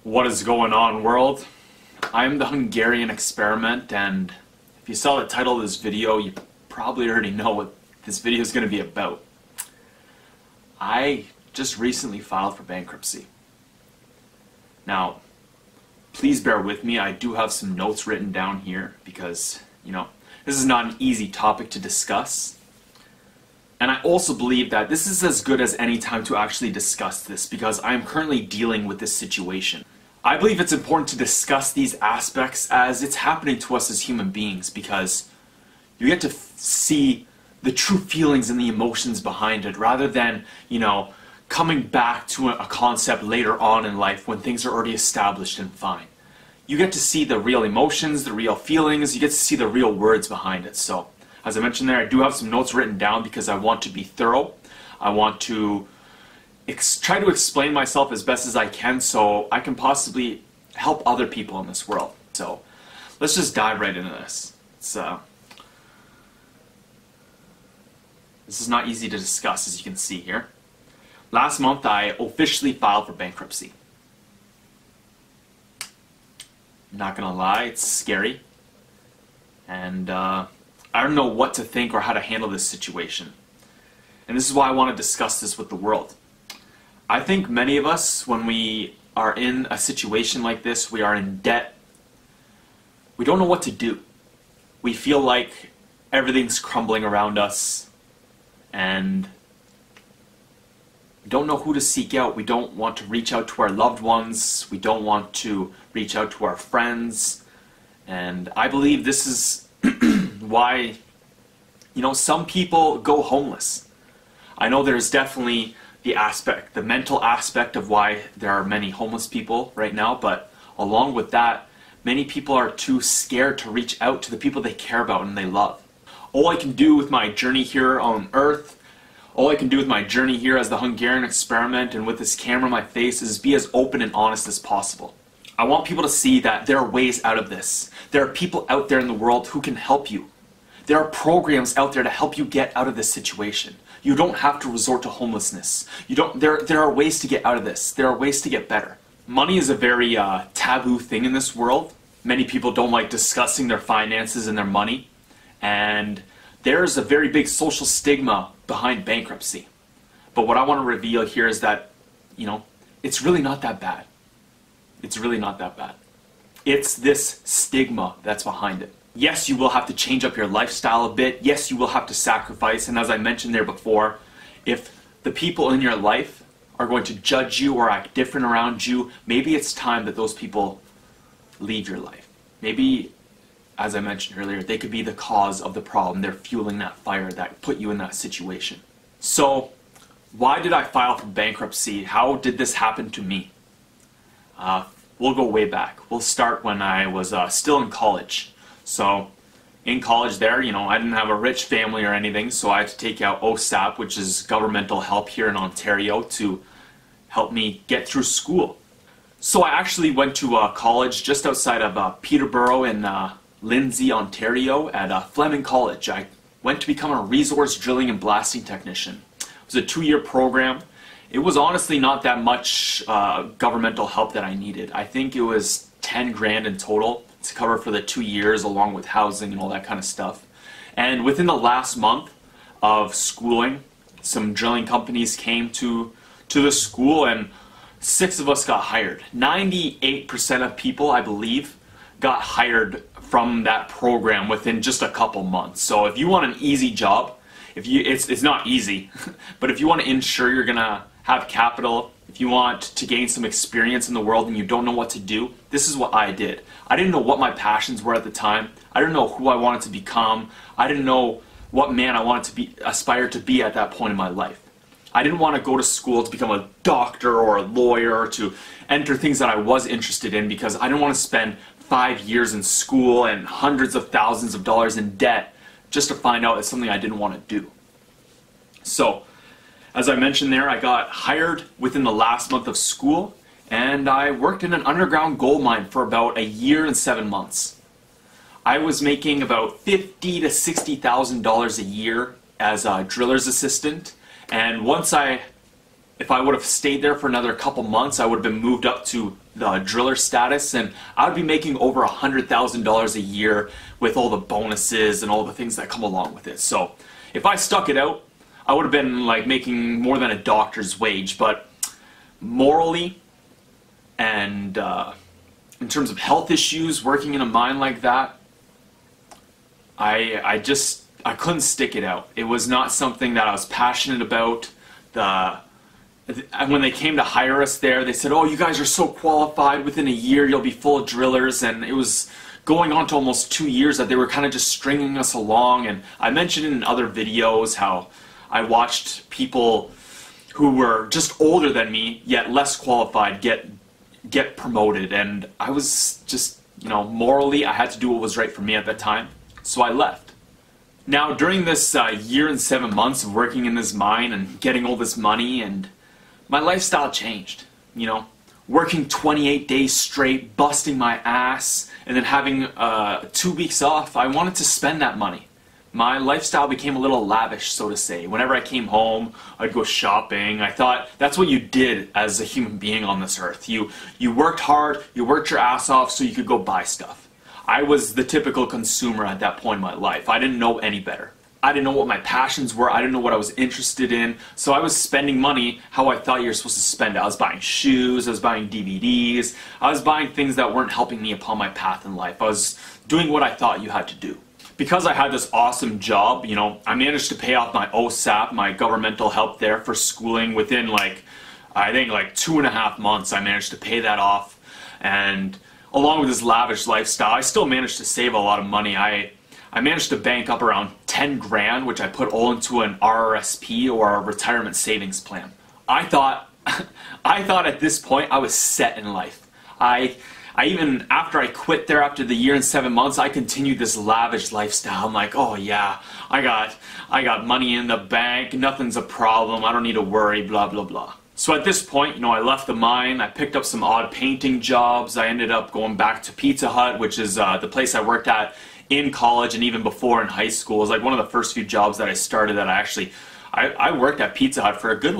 What is going on, world? I'm the Hungarian experiment, and if you saw the title of this video, you probably already know what this video is going to be about. I just recently filed for bankruptcy. Now, please bear with me. I do have some notes written down here because, this is not an easy topic to discuss. And I also believe that this is as good as any time to actually discuss this because I am currently dealing with this situation. I believe it's important to discuss these aspects as it's happening to us as human beings because you get to see the true feelings and the emotions behind it rather than, coming back to a concept later on in life when things are already established and fine. You get to see the real emotions, the real feelings, you get to see the real words behind it. So, as I mentioned there, I do have some notes written down because I want to be thorough. I want to try to explain myself as best as I can so I can possibly help other people in this world. So, let's just dive right into this. This is not easy to discuss, as you can see here. Last month, I officially filed for bankruptcy. I'm not gonna lie, it's scary. And I don't know what to think or how to handle this situation. And this is why I want to discuss this with the world. I think many of us, when we are in a situation like this, we are in debt. We don't know what to do. We feel like everything's crumbling around us and we don't know who to seek out. We don't want to reach out to our loved ones. We don't want to reach out to our friends. And I believe this is why, some people go homeless. I know there's definitely the mental aspect of why there are many homeless people right now, but along with that, many people are too scared to reach out to the people they care about and they love. All I can do with my journey here on Earth, all I can do with my journey here as the Hungarian experiment and with this camera in my face is be as open and honest as possible. I want people to see that there are ways out of this. There are people out there in the world who can help you. There are programs out there to help you get out of this situation. You don't have to resort to homelessness. There are ways to get out of this. There are ways to get better. Money is a very taboo thing in this world. Many people don't like discussing their finances and their money. And there's a very big social stigma behind bankruptcy. But what I want to reveal here is that, it's really not that bad. It's really not that bad. It's this stigma that's behind it. Yes, you will have to change up your lifestyle a bit. Yes, you will have to sacrifice. And as I mentioned there before, if the people in your life are going to judge you or act different around you, maybe it's time that those people leave your life. Maybe, as I mentioned earlier, they could be the cause of the problem. They're fueling that fire that put you in that situation. So, why did I file for bankruptcy? How did this happen to me? We'll go way back. We'll start when I was still in college. So, in college there, I didn't have a rich family or anything, so I had to take out OSAP, which is governmental help here in Ontario, to help me get through school. So I actually went to college just outside of Peterborough in Lindsay, Ontario, at Fleming College. I went to become a resource drilling and blasting technician. It was a 2-year program. It was honestly not that much governmental help that I needed. I think it was 10 grand in total to cover for the 2 years along with housing and all that kind of stuff. And within the last month of schooling, some drilling companies came to the school and 6 of us got hired. 98% of people, I believe, got hired from that program within just a couple months. So if you want an easy job, it's not easy, but if you want to ensure you're gonna have capital, if you want to gain some experience in the world and you don't know what to do, this is what I did. I didn't know what my passions were at the time. I didn't know who I wanted to become. I didn't know what man I wanted to aspire to be at that point in my life. I didn't want to go to school to become a doctor or a lawyer or to enter things that I was interested in because I didn't want to spend 5 years in school and hundreds of thousands of dollars in debt just to find out it's something I didn't want to do. So, as I mentioned there, I got hired within the last month of school and I worked in an underground gold mine for about 1 year and 7 months. I was making about $50,000 to $60,000 a year as a driller's assistant, and once I if I would have stayed there for another couple months, I would have been moved up to the driller status, and I would be making over $100,000 a year with all the bonuses and all the things that come along with it. So if I stuck it out, I would have been like making more than a doctor's wage. But morally and in terms of health issues, working in a mine like that, I couldn't stick it out. It was not something that I was passionate about. When they came to hire us there, they said, "Oh, you guys are so qualified. Within a year, you'll be full of drillers." And it was going on to almost 2 years that they were kind of just stringing us along. And I mentioned in other videos how I watched people who were just older than me, yet less qualified, get promoted. And I was just, morally, I had to do what was right for me at that time. So I left. Now, during this year and 7 months of working in this mine and getting all this money, and my lifestyle changed. Working 28 days straight, busting my ass, and then having 2 weeks off, I wanted to spend that money. My lifestyle became a little lavish, so to say. Whenever I came home, I'd go shopping. I thought that's what you did as a human being on this earth. You worked hard, you worked your ass off so you could go buy stuff. I was the typical consumer at that point in my life. I didn't know any better. I didn't know what my passions were. I didn't know what I was interested in. So I was spending money how I thought you were supposed to spend it. I was buying shoes, I was buying DVDs, I was buying things that weren't helping me upon my path in life. I was doing what I thought you had to do. Because I had this awesome job, I managed to pay off my OSAP, my governmental help there for schooling within I think 2.5 months. I managed to pay that off. And along with this lavish lifestyle, I still managed to save a lot of money. I managed to bank up around 10 grand, which I put all into an RRSP, or a retirement savings plan. I thought at this point I was set in life. I even, after I quit there after the year and 7 months, I continued this lavish lifestyle. I'm like, oh yeah, I got money in the bank, nothing's a problem, I don't need to worry, blah, blah, blah. So at this point, I left the mine, I picked up some odd painting jobs, I ended up going back to Pizza Hut, which is the place I worked at in college and even before in high school. It was like one of the first few jobs that I started that I worked at Pizza Hut for a good,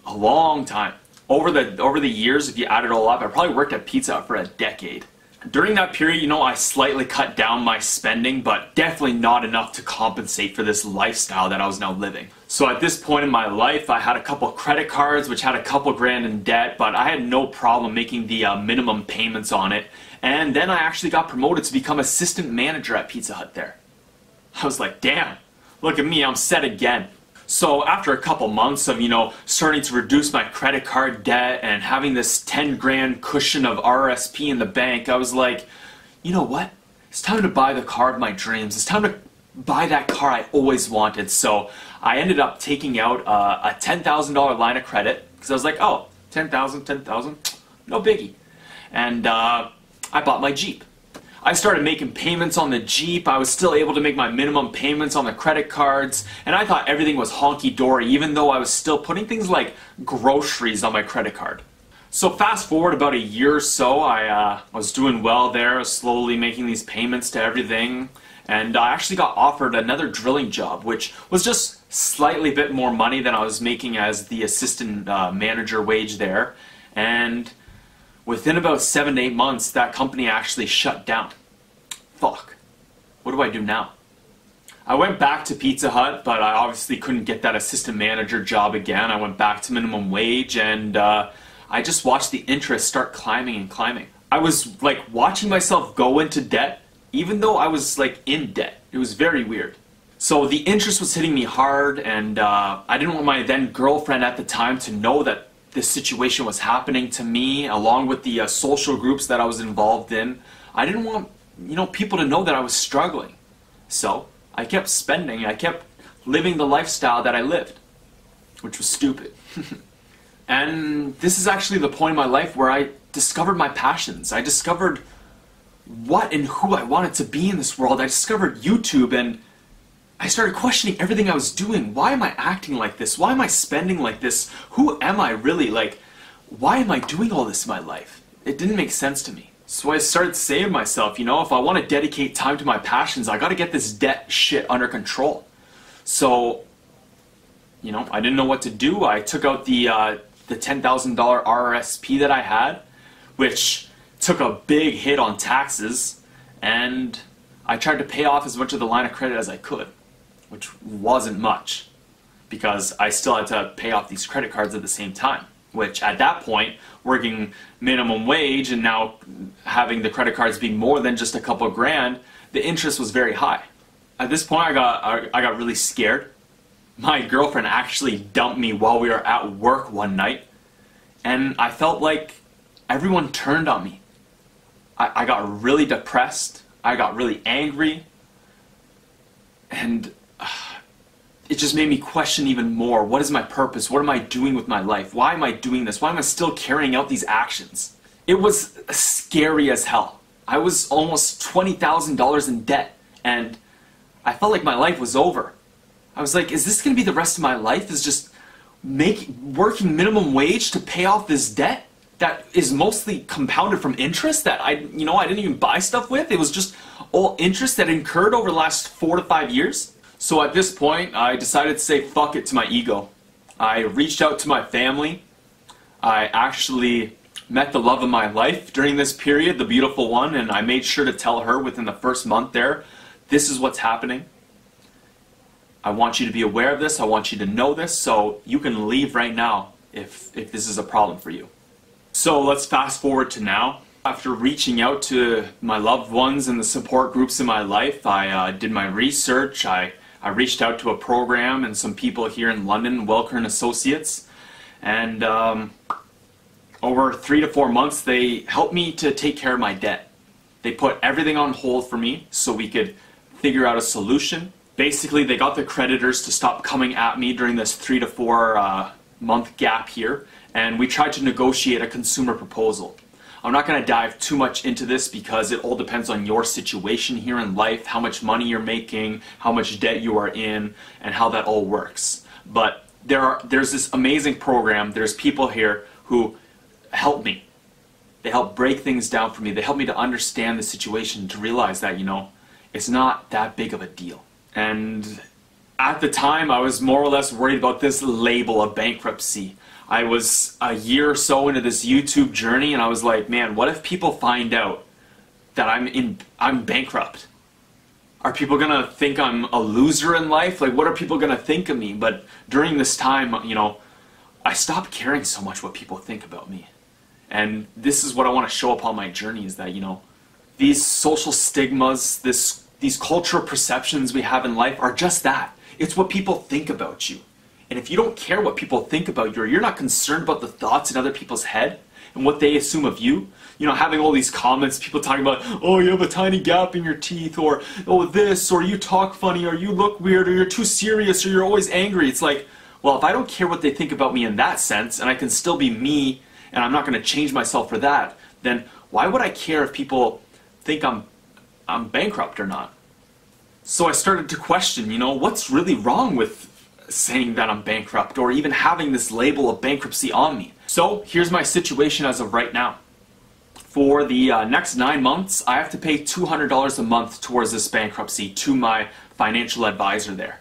a long time. Over the years, if you add it all up, I probably worked at Pizza Hut for a decade. During that period, I slightly cut down my spending, but definitely not enough to compensate for this lifestyle that I was now living. So at this point in my life, I had a couple credit cards, which had a couple grand in debt, but I had no problem making the minimum payments on it. And then I actually got promoted to become assistant manager at Pizza Hut there. I was like, damn, look at me, I'm set again. So after a couple months of, starting to reduce my credit card debt and having this 10 grand cushion of RSP in the bank, I was like, you know what? It's time to buy the car of my dreams. It's time to buy that car I always wanted. So I ended up taking out a $10,000 line of credit because I was like, oh, 10,000, no biggie. And I bought my Jeep. I started making payments on the Jeep. I was still able to make my minimum payments on the credit cards, and I thought everything was honky-dory, even though I was still putting things like groceries on my credit card. So fast forward about a year or so, I was doing well there, I was slowly making these payments to everything, and I actually got offered another drilling job, which was just slightly bit more money than I was making as the assistant manager wage there, and within about 7 to 8 months, that company actually shut down. Fuck. What do I do now? I went back to Pizza Hut, but I obviously couldn't get that assistant manager job again. I went back to minimum wage, and I just watched the interest start climbing and climbing. I was watching myself go into debt, even though I was in debt. It was very weird. So the interest was hitting me hard, and I didn't want my then girlfriend at the time to know that this situation was happening to me, along with the social groups that I was involved in. I didn't want people to know that I was struggling. So I kept spending, I kept living the lifestyle that I lived, which was stupid. And this is actually the point in my life where I discovered my passions. I discovered what and who I wanted to be in this world. I discovered YouTube, and I started questioning everything I was doing. Why am I acting like this? Why am I spending like this? Who am I really? Why am I doing all this in my life? It didn't make sense to me. So I started saying to myself, if I want to dedicate time to my passions, I got to get this debt shit under control. So I didn't know what to do. I took out the $10,000 RRSP that I had, which took a big hit on taxes, and I tried to pay off as much of the line of credit as I could, which wasn't much, because I still had to pay off these credit cards at the same time, which at that point, working minimum wage and now having the credit cards be more than just a couple grand, the interest was very high. At this point, I got really scared. My girlfriend actually dumped me while we were at work one night, and I felt like everyone turned on me. I got really depressed, I got really angry, and it just made me question even more, what is my purpose? What am I doing with my life? Why am I doing this? Why am I still carrying out these actions? It was scary as hell. I was almost $20,000 in debt, and I felt like my life was over. I was like, is this going to be the rest of my life? Is just working minimum wage to pay off this debt that is mostly compounded from interest that I didn't even buy stuff with? It was just all interest that incurred over the last 4 to 5 years. So at this point, I decided to say fuck it to my ego. I reached out to my family. I actually met the love of my life during this period, the beautiful one, and I made sure to tell her within the first month there, this is what's happening. I want you to be aware of this. I want you to know this, so you can leave right now if this is a problem for you. So let's fast forward to now. After reaching out to my loved ones and the support groups in my life, I did my research. I reached out to a program and some people here in London, Welker & Associates, and over 3 to 4 months, they helped me to take care of my debt. They put everything on hold for me so we could figure out a solution. Basically, they got the creditors to stop coming at me during this 3 to 4 month gap here, and we tried to negotiate a consumer proposal. I'm not going to dive too much into this because it all depends on your situation here in life, how much money you're making, how much debt you are in, and how that all works. But there's this amazing program, there's people here who help me. They help break things down for me. They help me to understand the situation, to realize that, it's not that big of a deal. And at the time, I was more or less worried about this label of bankruptcy. I was a year or so into this YouTube journey, and I was like, man, what if people find out that I'm bankrupt? Are people gonna think I'm a loser in life? Like, what are people gonna think of me? But during this time, I stopped caring so much what people think about me. And this is what I want to show up on my journey, is that, these social stigmas, these cultural perceptions we have in life are just that. It's what people think about you. And if you don't care what people think about you, or you're not concerned about the thoughts in other people's head and what they assume of you, having all these comments, people talking about, oh, you have a tiny gap in your teeth, or, oh, this, or you talk funny, or you look weird, or you're too serious, or you're always angry. It's like, well, if I don't care what they think about me in that sense, and I can still be me, and I'm not going to change myself for that, then why would I care if people think I'm bankrupt or not? So I started to question, what's really wrong with saying that I'm bankrupt, or even having this label of bankruptcy on me? So here's my situation as of right now. For the next 9 months, I have to pay $200 a month towards this bankruptcy to my financial advisor there.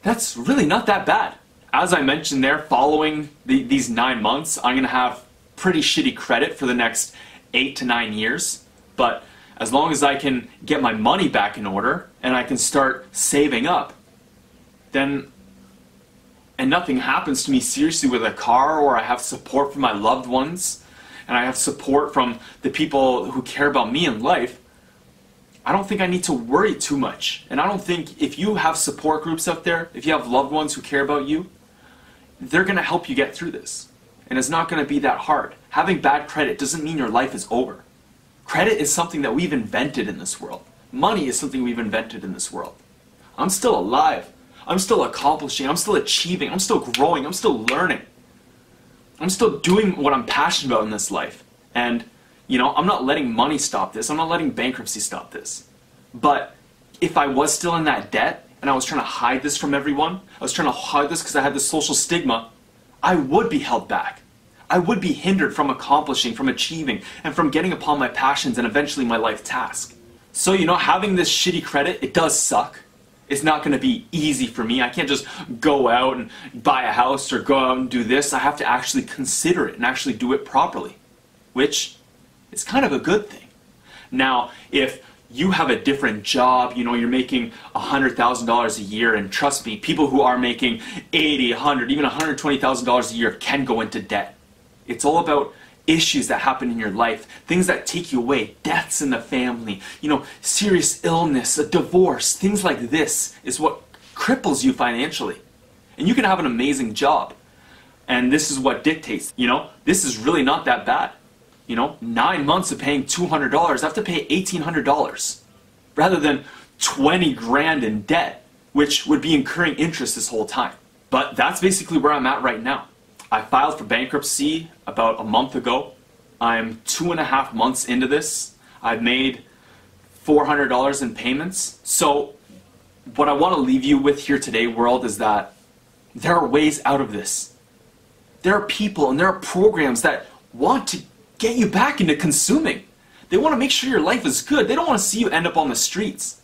That's really not that bad. As I mentioned there, following these 9 months, I'm going to have pretty shitty credit for the next 8 to 9 years. But as long as I can get my money back in order and I can start saving up, and nothing happens to me seriously with a car, or I have support from my loved ones, and I have support from the people who care about me in life, I don't think I need to worry too much. And I don't think, if you have support groups out there, if you have loved ones who care about you, they're going to help you get through this. And it's not going to be that hard. Having bad credit doesn't mean your life is over. Credit is something that we've invented in this world. Money is something we've invented in this world. I'm still alive. I'm still accomplishing. I'm still achieving. I'm still growing. I'm still learning. I'm still doing what I'm passionate about in this life. And, I'm not letting money stop this. I'm not letting bankruptcy stop this. But if I was still in that debt, and I was trying to hide this from everyone, I was trying to hide this because I had this social stigma, I would be held back. I would be hindered from accomplishing, from achieving, and from getting upon my passions and eventually my life task. So, having this shitty credit, it does suck. It's not going to be easy for me. I can't just go out and buy a house or go out and do this. I have to actually consider it and actually do it properly, which is kind of a good thing. Now, if you have a different job, you know, you're making $100,000 a year, and trust me, people who are making $80, $100, even $120,000 a year can go into debt. It's all about issues that happen in your life, things that take you away, deaths in the family, you know, serious illness, a divorce, things like this is what cripples you financially. And you can have an amazing job, and this is what dictates, you know, this is really not that bad. You know, 9 months of paying $200, I have to pay $1,800 rather than 20 grand in debt, which would be incurring interest this whole time. But that's basically where I'm at right now. I filed for bankruptcy about a month ago. I'm 2.5 months into this. I've made $400 in payments. So what I want to leave you with here today, world, is that there are ways out of this. There are people and there are programs that want to get you back into consuming. They want to make sure your life is good. They don't want to see you end up on the streets.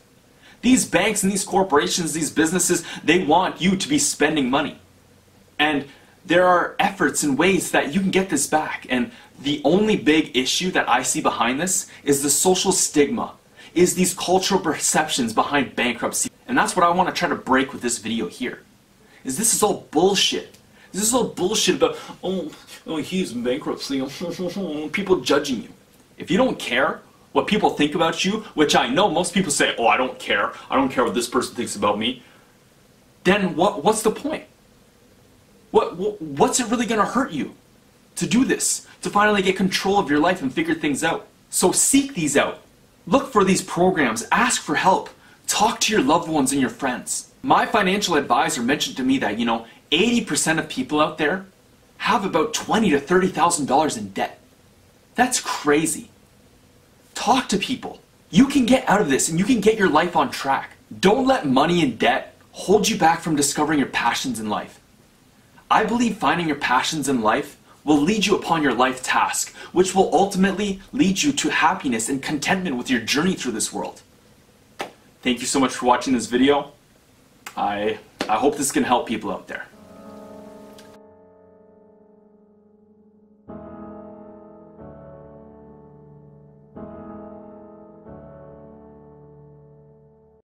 These banks and these corporations, these businesses, they want you to be spending money. And there are efforts and ways that you can get this back. And the only big issue that I see behind this is the social stigma, is these cultural perceptions behind bankruptcy. And that's what I want to try to break with this video here. Is this is all bullshit. This is all bullshit about, oh he's in bankruptcy, people judging you. If you don't care what people think about you, which I know most people say, oh, I don't care what this person thinks about me, then what's the point? What's it really going to hurt you to do this? To finally get control of your life and figure things out? So seek these out. Look for these programs. Ask for help. Talk to your loved ones and your friends. My financial advisor mentioned to me that, you know, 80% of people out there have about $20,000 to $30,000 in debt. That's crazy. Talk to people. You can get out of this and you can get your life on track. Don't let money and debt hold you back from discovering your passions in life. I believe finding your passions in life will lead you upon your life task, which will ultimately lead you to happiness and contentment with your journey through this world. Thank you so much for watching this video. I hope this can help people out there.